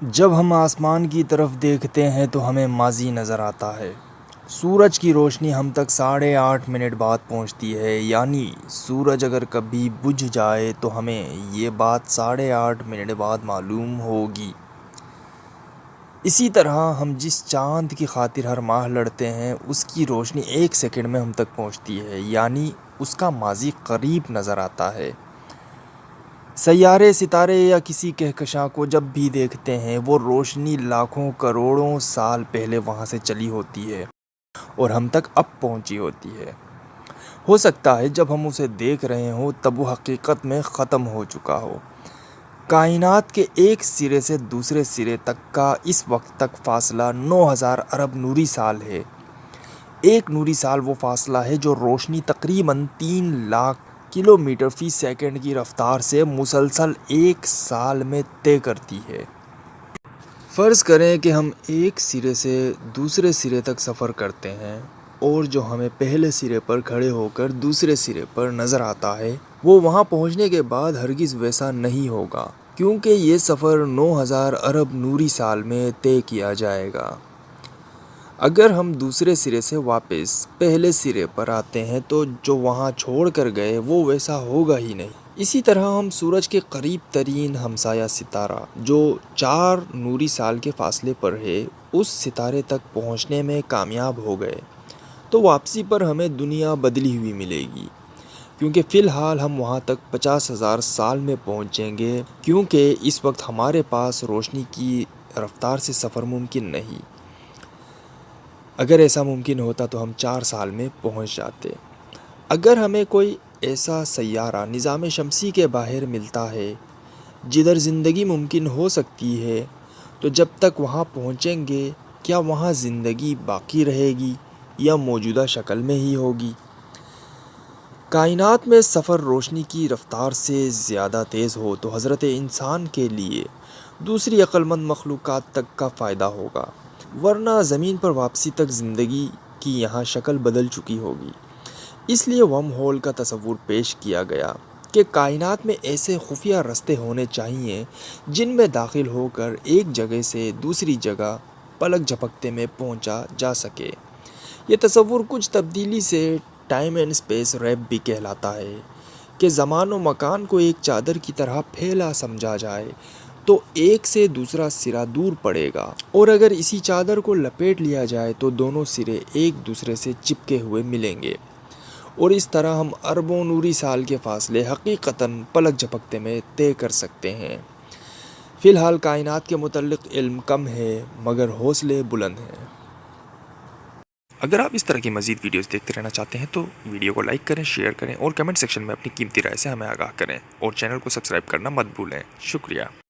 جب ہم آسمان کی طرف دیکھتے ہیں تو ہمیں ماضی نظر آتا ہے۔ سورج کی روشنی ہم تک 8.5 منٹ بعد پہنچتی ہے، یعنی سورج اگر کبھی بجھ جائے تو ہمیں یہ بات 8.5 منٹ بعد معلوم ہوگی۔ اسی طرح ہم جس چاند کی خاطر ہر ماہ لڑتے ہیں اس کی روشنی 1 سیکنڈ میں ہم تک پہنچتی ہے، یعنی اس کا ماضی قریب نظر آتا ہے۔ سیارے، ستارے یا کسی کہکشاں کو جب بھی دیکھتے ہیں وہ روشنی لاکھوں کروڑوں سال پہلے وہاں سے چلی ہوتی ہے اور ہم تک اب پہنچی ہوتی ہے۔ ہو سکتا ہے جب ہم اسے دیکھ رہے ہوں تب وہ حقیقت میں ختم ہو چکا ہو۔ کائنات کے ایک سرے سے دوسرے سرے تک کا اس وقت تک فاصلہ 9000 ارب نوری سال ہے۔ ایک نوری سال وہ فاصلہ ہے جو روشنی تقریباً 3 لاکھ کلومیٹر فی سیکنڈ کی رفتار سے مسلسل 1 سال میں طے کرتی ہے۔ فرض کریں کہ ہم ایک سرے سے دوسرے سرے تک سفر کرتے ہیں اور جو ہمیں پہلے سرے پر کھڑے ہو کر دوسرے سرے پر نظر آتا ہے وہ وہاں پہنچنے کے بعد ہرگز ویسا نہیں ہوگا، کیونکہ یہ سفر 9000 ارب نوری سال میں طے کیا جائے گا۔ اگر ہم دوسرے سرے سے واپس پہلے سرے پر آتے ہیں تو جو وہاں چھوڑ کر گئے وہ ویسا ہوگا ہی نہیں۔ اسی طرح ہم سورج کے قریب ترین ہمسایہ ستارہ جو 4 نوری سال کے فاصلے پر ہے اس ستارے تک پہنچنے میں کامیاب ہو گئے تو واپسی پر ہمیں دنیا بدلی ہوئی ملے گی، کیونکہ فی الحال ہم وہاں تک 50,000 سال میں پہنچیں گے، کیونکہ اس وقت ہمارے پاس روشنی کی رفتار سے سفر ممکن نہیں۔ اگر ایسا ممکن ہوتا تو ہم 4 سال میں پہنچ جاتے۔ اگر ہمیں کوئی ایسا سیارہ نظام شمسی کے باہر ملتا ہے جدھر زندگی ممکن ہو سکتی ہے تو جب تک وہاں پہنچیں گے کیا وہاں زندگی باقی رہے گی یا موجودہ شکل میں ہی ہوگی؟ کائنات میں سفر روشنی کی رفتار سے زیادہ تیز ہو تو حضرت انسان کے لیے دوسری عقل مند مخلوقات تک کا فائدہ ہوگا، ورنہ زمین پر واپسی تک زندگی کی یہاں شکل بدل چکی ہوگی۔ اس لیے ورم ہول کا تصور پیش کیا گیا کہ کائنات میں ایسے خفیہ رستے ہونے چاہیے جن میں داخل ہو کر ایک جگہ سے دوسری جگہ پلک جھپکتے میں پہنچا جا سکے۔ یہ تصور کچھ تبدیلی سے ٹائم اینڈ اسپیس ریپ بھی کہلاتا ہے کہ زمان و مکان کو ایک چادر کی طرح پھیلا سمجھا جائے تو ایک سے دوسرا سرا دور پڑے گا، اور اگر اسی چادر کو لپیٹ لیا جائے تو دونوں سرے ایک دوسرے سے چپکے ہوئے ملیں گے، اور اس طرح ہم اربوں نوری سال کے فاصلے حقیقتاً پلک جھپکتے میں طے کر سکتے ہیں۔ فی الحال کائنات کے متعلق علم کم ہے مگر حوصلے بلند ہیں۔ اگر آپ اس طرح کی مزید ویڈیوز دیکھتے رہنا چاہتے ہیں تو ویڈیو کو لائک کریں، شیئر کریں اور کمنٹ سیکشن میں اپنی قیمتی رائے سے ہمیں آگاہ کریں، اور چینل کو سبسکرائب کرنا مت بھولیں۔ شکریہ۔